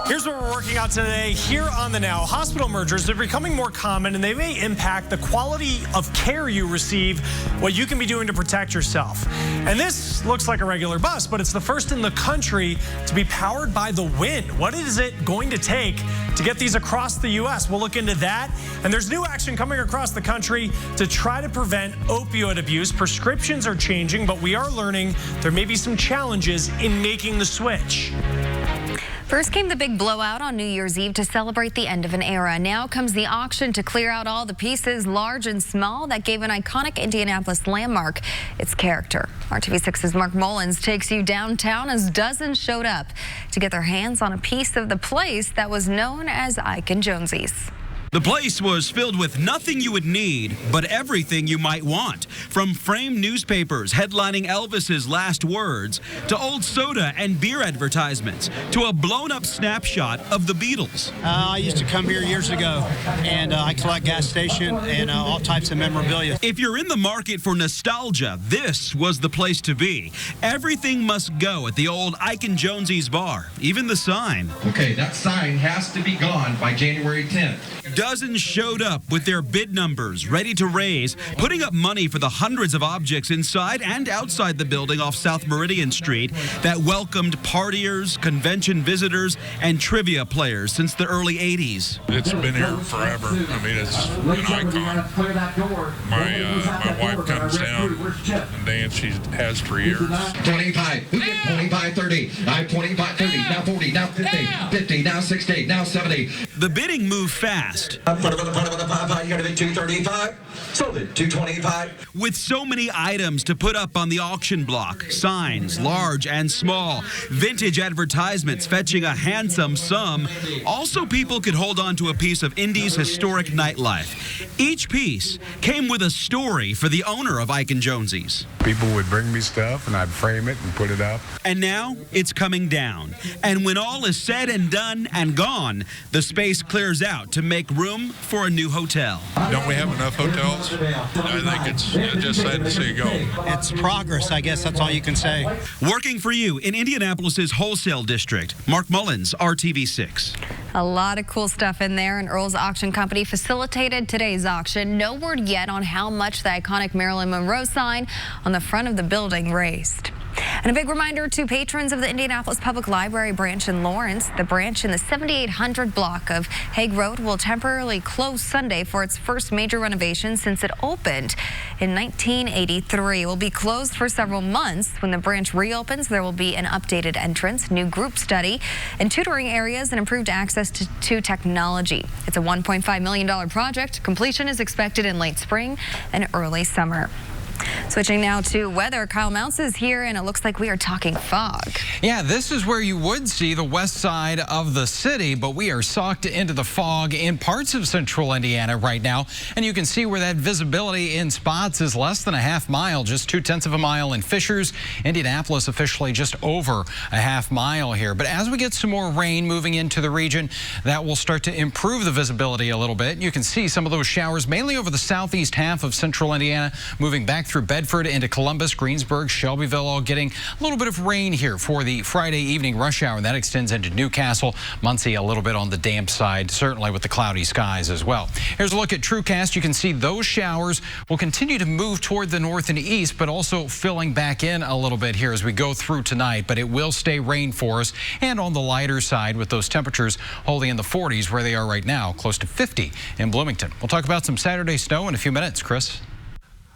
Here's what we're working on today here on The Now. Hospital mergers are becoming more common, and they may impact the quality of care you receive, what you can be doing to protect yourself. And this looks like a regular bus, but it's the first in the country to be powered by the wind. What is it going to take to get these across the U.S.? We'll look into that. And there's new action coming across the country to try to prevent opioid abuse. Prescriptions are changing, but we are learning there may be some challenges in making the switch. First came the big blowout on New Year's Eve to celebrate the end of an era. Now comes the auction to clear out all the pieces, large and small, that gave an iconic Indianapolis landmark its character. RTV6's Mark Mullins takes you downtown as dozens showed up to get their hands on a piece of the place that was known as Ike and Jonesy's. The place was filled with nothing you would need, but everything you might want. From framed newspapers headlining Elvis's last words, to old soda and beer advertisements, to a blown-up snapshot of the Beatles. I used to come here years ago, and I collect gas station and all types of memorabilia. If you're in the market for nostalgia, this was the place to be. Everything must go at the old Ike and Jonesy's bar, even the sign. Okay, that sign has to be gone by January 10th. Dozens showed up with their bid numbers ready to raise, putting up money for the hundreds of objects inside and outside the building off South Meridian Street that welcomed partiers, convention visitors, and trivia players since the early 80s. It's been here forever. I mean, it's an icon. My wife comes down and dance she has for years. 25. Who get 25, 30? I 25, 30. Now 40. Now 50. 50. Now 60. Now 70. The bidding moved fast. You got to be 235. Sold it. 225. With so many items to put up on the auction block, signs, large and small, vintage advertisements fetching a handsome sum, also people could hold on to a piece of Indy's historic nightlife. Each piece came with a story for the owner of Ike and Jonesy's. People would bring me stuff and I'd frame it and put it up. And now it's coming down. And when all is said and done and gone, the space clears out to make room for a new hotel. Don't we have enough hotels? I think it's just sad to see it go. It's progress, I guess that's all you can say. Working for you in Indianapolis's wholesale district, Mark Mullins, RTV6. A lot of cool stuff in there, and Earl's Auction Company facilitated today's auction. No word yet on how much the iconic Marilyn Monroe sign on the front of the building raised. And a big reminder to patrons of the Indianapolis Public Library branch in Lawrence. The branch in the 7800 block of Hague Road will temporarily close Sunday for its first major renovation since it opened in 1983. It will be closed for several months. When the branch reopens, there will be an updated entrance, new group study, and tutoring areas, and improved access to technology. It's a $1.5 million project. Completion is expected in late spring and early summer. Switching now to weather. Kyle Mounts is here, and it looks like we are talking fog. Yeah, this is where you would see the west side of the city, but we are socked into the fog in parts of central Indiana right now. And you can see where that visibility in spots is less than a half mile, just 0.2 of a mile in Fishers. Indianapolis officially just over a half mile here. But as we get some more rain moving into the region, that will start to improve the visibility a little bit. You can see some of those showers mainly over the southeast half of central Indiana, moving back through Bedford into Columbus, Greensburg, Shelbyville, all getting a little bit of rain here for the Friday evening rush hour, and that extends into Newcastle. Muncie a little bit on the damp side, certainly with the cloudy skies as well. Here's a look at TrueCast. You can see those showers will continue to move toward the north and east, but also filling back in a little bit here as we go through tonight, but it will stay rain for us, and on the lighter side with those temperatures holding in the 40s where they are right now, close to 50 in Bloomington. We'll talk about some Saturday snow in a few minutes. Chris?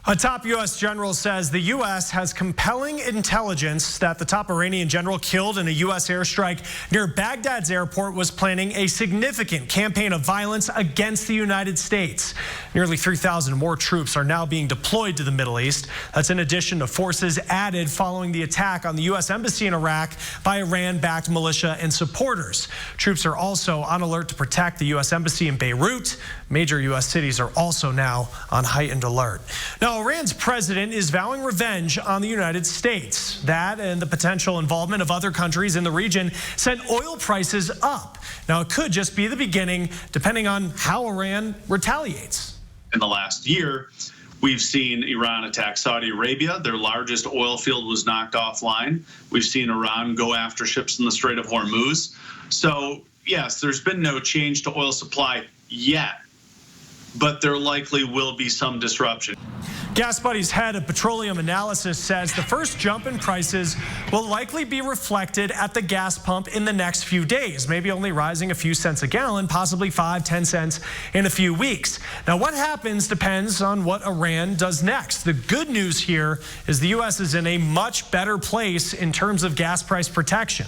A top U.S. general says the U.S. has compelling intelligence that the top Iranian general killed in a U.S. airstrike near Baghdad's airport was planning a significant campaign of violence against the United States. Nearly 3,000 more troops are now being deployed to the Middle East. That's in addition to forces added following the attack on the U.S. embassy in Iraq by Iran-backed militia and supporters. Troops are also on alert to protect the U.S. embassy in Beirut. Major U.S. cities are also now on heightened alert. Now, Iran's president is vowing revenge on the United States. That and the potential involvement of other countries in the region sent oil prices up. Now, it could just be the beginning, depending on how Iran retaliates. In the last year, we've seen Iran attack Saudi Arabia. Their largest oil field was knocked offline. We've seen Iran go after ships in the Strait of Hormuz. So, yes, there's been no change to oil supply yet, but there likely will be some disruption. Gas Buddy's head of petroleum analysis says the first jump in prices will likely be reflected at the gas pump in the next few days, maybe only rising a few cents a gallon, possibly 5-10 cents in a few weeks. Now, what happens depends on what Iran does next. The good news here is the U.S. is in a much better place in terms of gas price protection.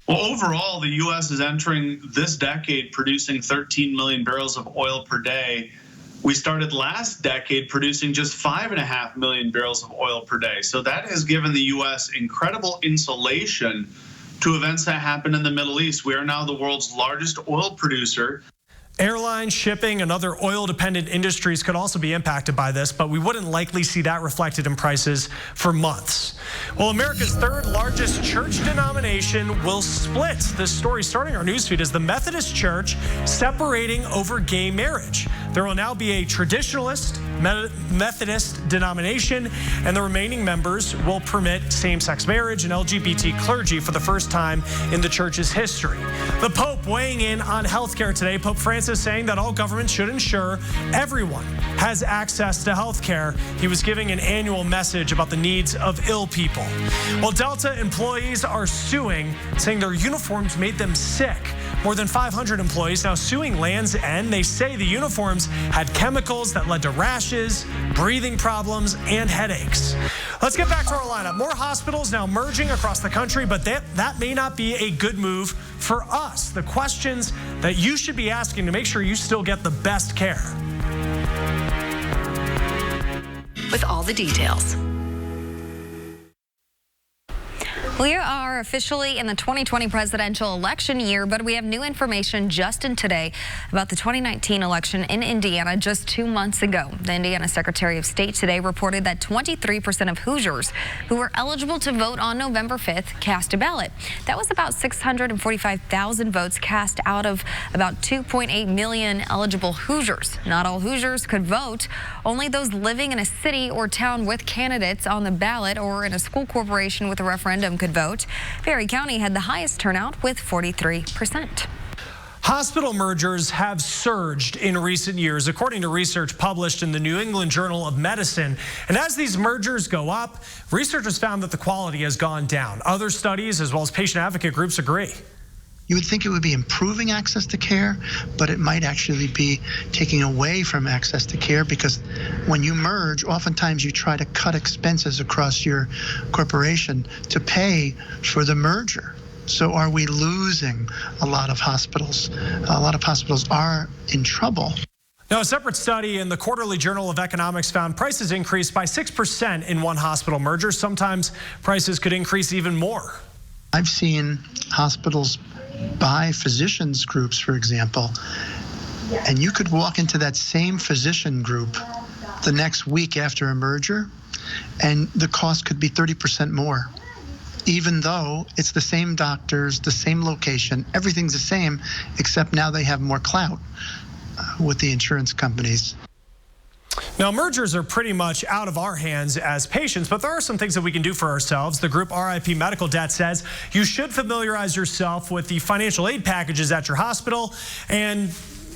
Well, overall, the U.S. is entering this decade producing 13 million barrels of oil per day. We started last decade producing just 5.5 million barrels of oil per day. So that has given the U.S. incredible insulation to events that happen in the Middle East. We are now the world's largest oil producer. Airline, shipping, and other oil-dependent industries could also be impacted by this, but we wouldn't likely see that reflected in prices for months. Well, America's third largest church denomination will split. This story starting our newsfeed is the Methodist Church separating over gay marriage. There will now be a traditionalist Methodist denomination, and the remaining members will permit same-sex marriage and LGBT clergy for the first time in the church's history. The Pope weighing in on health care today. Pope Francis saying that all governments should ensure everyone has access to health care. He was giving an annual message about the needs of ill people. Well, Delta employees are suing, saying their uniforms made them sick. More than 500 employees now suing Land's End. They say the uniforms had chemicals that led to rashes, breathing problems, and headaches. Let's get back to our lineup. More hospitals now merging across the country, but that may not be a good move for us. The questions that you should be asking to make sure you still get the best care. With all the details. We are officially in the 2020 presidential election year, but we have new information just in today about the 2019 election in Indiana just 2 months ago. The Indiana Secretary of State today reported that 23% of Hoosiers who were eligible to vote on November 5th cast a ballot. That was about 645,000 votes cast out of about 2.8 million eligible Hoosiers. Not all Hoosiers could vote. Only those living in a city or town with candidates on the ballot or in a school corporation with a referendum could vote. Perry County had the highest turnout with 43%. Hospital mergers have surged in recent years, according to research published in the New England Journal of Medicine. And as these mergers go up, researchers found that the quality has gone down. Other studies, as well as patient advocate groups, agree. You would think it would be improving access to care, but it might actually be taking away from access to care, because when you merge, oftentimes you try to cut expenses across your corporation to pay for the merger. So are we losing a lot of hospitals? A lot of hospitals are in trouble. Now, a separate study in the Quarterly Journal of Economics found prices increased by 6% in one hospital merger. Sometimes prices could increase even more. I've seen hospitals buy physicians groups, for example, and you could walk into that same physician group the next week after a merger, and the cost could be 30% more, even though it's the same doctors, the same location, everything's the same, except now they have more clout with the insurance companies. Now, mergers are pretty much out of our hands as patients, but there are some things that we can do for ourselves. The group RIP Medical Debt says you should familiarize yourself with the financial aid packages at your hospital and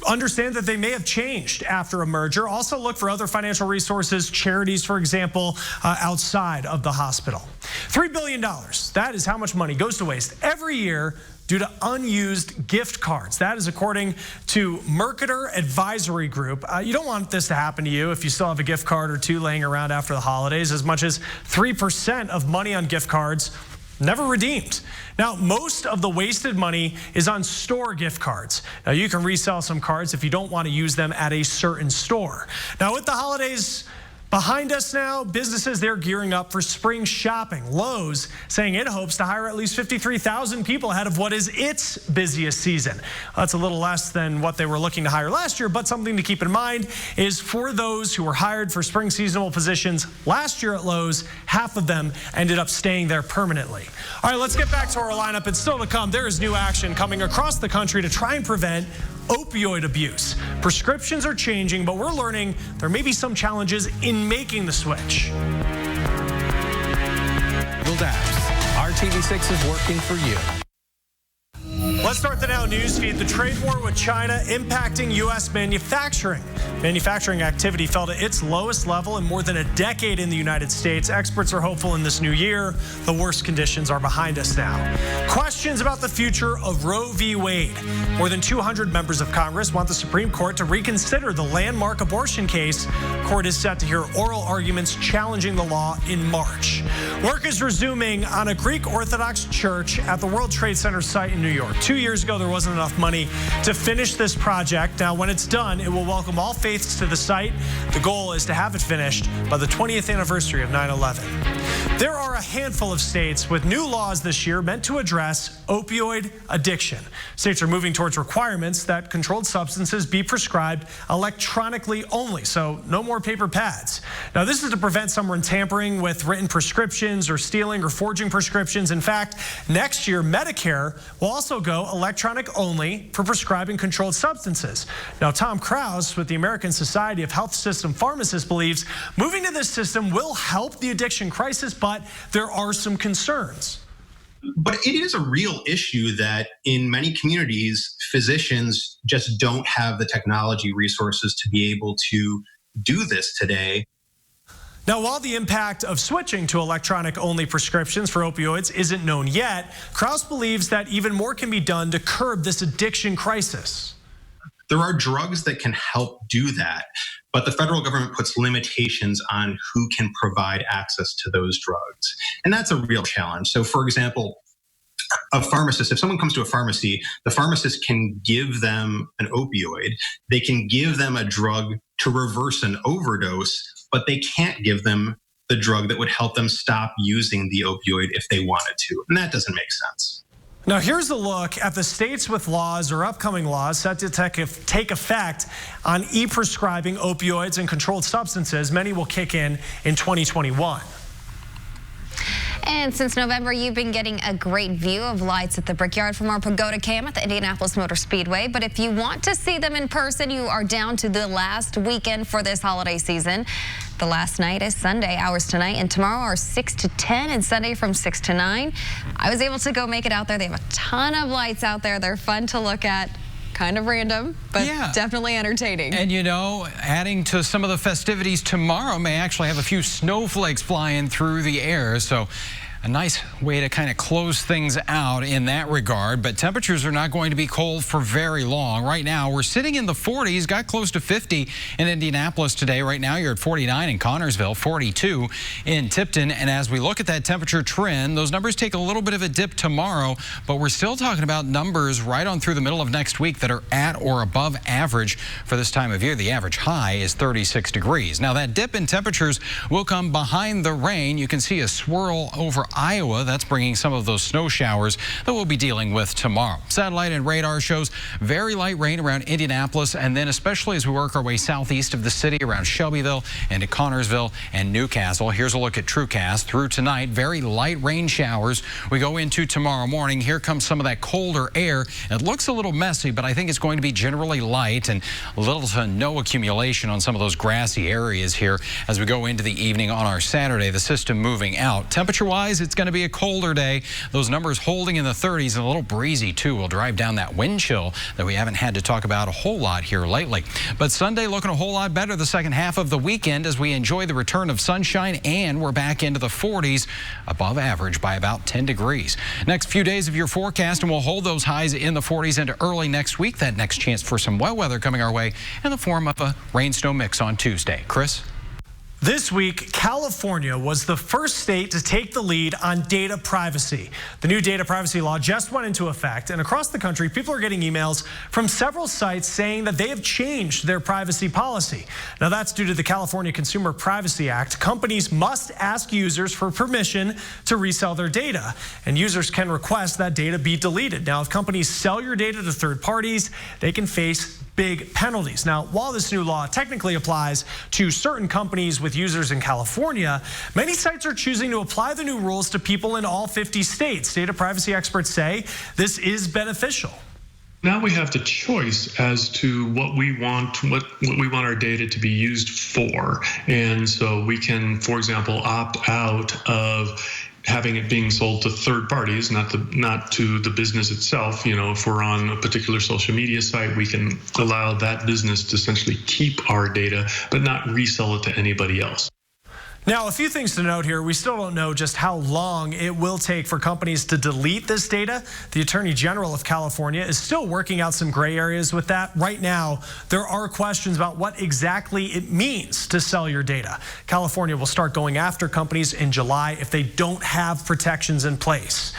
understand that they may have changed after a merger. Also look for other financial resources, charities, for example, outside of the hospital. $3 billion, that is how much money goes to waste every year due to unused gift cards. That is according to Mercator Advisory Group. You don't want this to happen to you if you still have a gift card or two laying around after the holidays. As much as 3% of money on gift cards never redeemed. Now, most of the wasted money is on store gift cards. Now, you can resell some cards if you don't want to use them at a certain store. Now, with the holidays behind us now, businesses, they're gearing up for spring shopping. Lowe's saying it hopes to hire at least 53,000 people ahead of what is its busiest season. That's a little less than what they were looking to hire last year, but something to keep in mind is for those who were hired for spring seasonal positions last year at Lowe's, half of them ended up staying there permanently. All right, let's get back to our lineup. And still to come, there is new action coming across the country to try and prevent opioid abuse. Prescriptions are changing, but we're learning there may be some challenges in making the switch. RTV6 is working for you. Let's start the Now News feed. The trade war with China impacting U.S. manufacturing. Manufacturing activity fell to its lowest level in more than a decade in the United States. Experts are hopeful in this new year the worst conditions are behind us now. Questions about the future of Roe v. Wade. More than 200 members of Congress want the Supreme Court to reconsider the landmark abortion case. Court is set to hear oral arguments challenging the law in March. Work is resuming on a Greek Orthodox church at the World Trade Center site in New York. 2 years ago, there wasn't enough money to finish this project. Now, when it's done, it will welcome all faiths to the site. The goal is to have it finished by the 20th anniversary of 9/11. There are a handful of states with new laws this year meant to address opioid addiction. States are moving towards requirements that controlled substances be prescribed electronically only, so no more paper pads. Now, this is to prevent someone tampering with written prescriptions or stealing or forging prescriptions. In fact, next year, Medicare will also go electronic only for prescribing controlled substances. Now, Tom Krause with the American Society of Health System Pharmacists believes moving to this system will help the addiction crisis, but there are some concerns. But it is a real issue that in many communities, physicians just don't have the technology resources to be able to do this today. Now, while the impact of switching to electronic-only prescriptions for opioids isn't known yet, Krause believes that even more can be done to curb this addiction crisis. There are drugs that can help do that, but the federal government puts limitations on who can provide access to those drugs. And that's a real challenge. So, for example, a pharmacist, if someone comes to a pharmacy, the pharmacist can give them an opioid. They can give them a drug to reverse an overdose, but they can't give them the drug that would help them stop using the opioid if they wanted to. And that doesn't make sense. Now, here's a look at the states with laws or upcoming laws set to take effect on e-prescribing opioids and controlled substances. Many will kick in 2021. And since November, you've been getting a great view of lights at the Brickyard from our Pagoda cam at the Indianapolis Motor Speedway. But if you want to see them in person, you are down to the last weekend for this holiday season. The last night is Sunday, hours tonight, and tomorrow are 6 to 10 and Sunday from 6 to 9. I was able to go make it out there. They have a ton of lights out there. They're fun to look at. Kind of random, but definitely entertaining. And you know, adding to some of the festivities tomorrow may actually have a few snowflakes flying through the air. So a nice way to kind of close things out in that regard. But temperatures are not going to be cold for very long. Right now, we're sitting in the 40s, got close to 50 in Indianapolis today. Right now, you're at 49 in Connorsville, 42 in Tipton. And as we look at that temperature trend, those numbers take a little bit of a dip tomorrow, but we're still talking about numbers right on through the middle of next week that are at or above average for this time of year. The average high is 36 degrees. Now, that dip in temperatures will come behind the rain. You can see a swirl over Iowa. That's bringing some of those snow showers that we'll be dealing with tomorrow. Satellite and radar shows very light rain around Indianapolis, and then especially as we work our way southeast of the city around Shelbyville and to Connorsville and Newcastle. Here's a look at TrueCast through tonight. Very light rain showers. We go into tomorrow morning. Here comes some of that colder air. It looks a little messy, but I think it's going to be generally light and little to no accumulation on some of those grassy areas here as we go into the evening on our Saturday. The system moving out. Temperature-wise, it's going to be a colder day. Those numbers holding in the 30s and a little breezy too will drive down that wind chill that we haven't had to talk about a whole lot here lately. But Sunday looking a whole lot better the second half of the weekend as we enjoy the return of sunshine, and we're back into the 40s, above average by about 10 degrees. Next few days of your forecast, and we'll hold those highs in the 40s into early next week. That next chance for some wet weather coming our way in the form of a rain-snow mix on Tuesday. Chris? This week, California was the first state to take the lead on data privacy. The new data privacy law just went into effect, and across the country, people are getting emails from several sites saying that they have changed their privacy policy. Now, that's due to the California Consumer Privacy Act. Companies must ask users for permission to resell their data, and users can request that data be deleted. Now, if companies sell your data to third parties, they can face big penalties. Now, while this new law technically applies to certain companies with users in California, many sites are choosing to apply the new rules to people in all 50 states. Data privacy experts say this is beneficial. Now we have the choice as to what we want our data to be used for. And so we can, for example, opt out of having it being sold to third parties, not to the business itself. If we're on a particular social media site, we can allow that business to essentially keep our data, but not resell it to anybody else. Now, a few things to note here. We still don't know just how long it will take for companies to delete this data. The Attorney General of California is still working out some gray areas with that. Right now, there are questions about what exactly it means to sell your data. California will start going after companies in July if they don't have protections in place.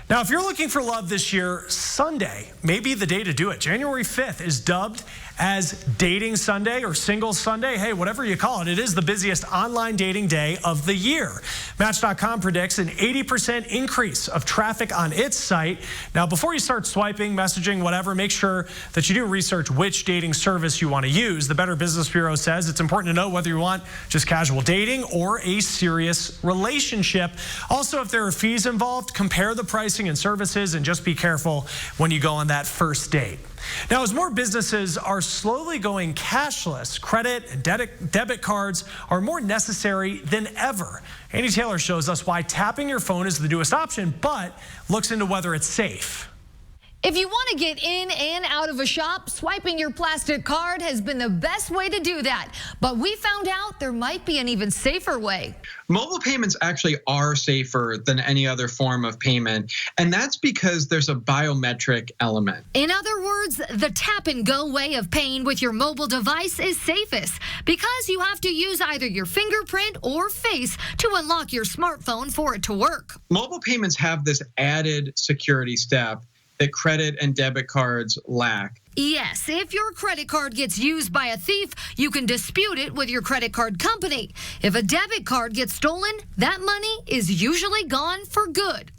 Now, if you're looking for love this year, Sunday may be the day to do it. January 5th is dubbed as Dating Sunday or Single Sunday. Hey, whatever you call it, it is the busiest online dating day of the year. Match.com predicts an 80% increase of traffic on its site. Now, before you start swiping, messaging, whatever, make sure that you do research which dating service you want to use. The Better Business Bureau says it's important to know whether you want just casual dating or a serious relationship. Also, if there are fees involved, compare the pricing and services and just be careful when you go on that first date. Now, as more businesses are slowly going cashless, credit and debit cards are more necessary than ever. Andy Taylor shows us why tapping your phone is the newest option, but looks into whether it's safe. If you want to get in and out of a shop, swiping your plastic card has been the best way to do that. But we found out there might be an even safer way. Mobile payments actually are safer than any other form of payment, and that's because there's a biometric element. In other words, the tap-and-go way of paying with your mobile device is safest because you have to use either your fingerprint or face to unlock your smartphone for it to work. Mobile payments have this added security step that credit and debit cards lack. Yes, if your credit card gets used by a thief, you can dispute it with your credit card company. If a debit card gets stolen, that money is usually gone for good.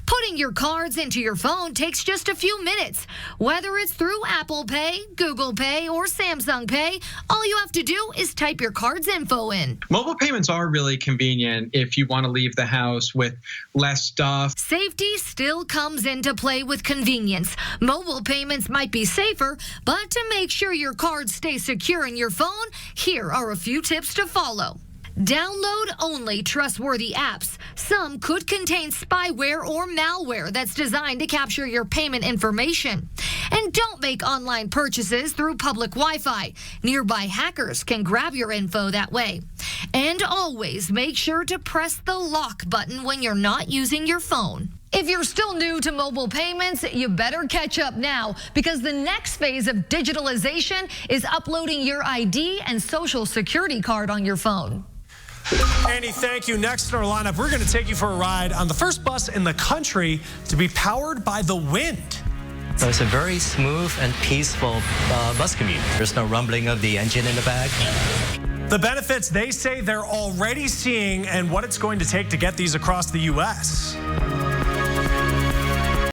Putting your cards into your phone takes just a few minutes. Whether it's through Apple Pay, Google Pay, or Samsung Pay, all you have to do is type your card's info in. Mobile payments are really convenient if you want to leave the house with less stuff. Safety still comes into play with convenience. Mobile payments might be safer, but to make sure your cards stay secure in your phone, here are a few tips to follow. Download only trustworthy apps. Some could contain spyware or malware that's designed to capture your payment information. And don't make online purchases through public Wi-Fi. Nearby hackers can grab your info that way. And always make sure to press the lock button when you're not using your phone. If you're still new to mobile payments, you better catch up now because the next phase of digitalization is uploading your ID and social security card on your phone. Andy, thank you. Next in our lineup, we're going to take you for a ride on the first bus in the country to be powered by the wind. So it's a very smooth and peaceful bus commute. There's no rumbling of the engine in the back. The benefits they say they're already seeing and what it's going to take to get these across the U.S.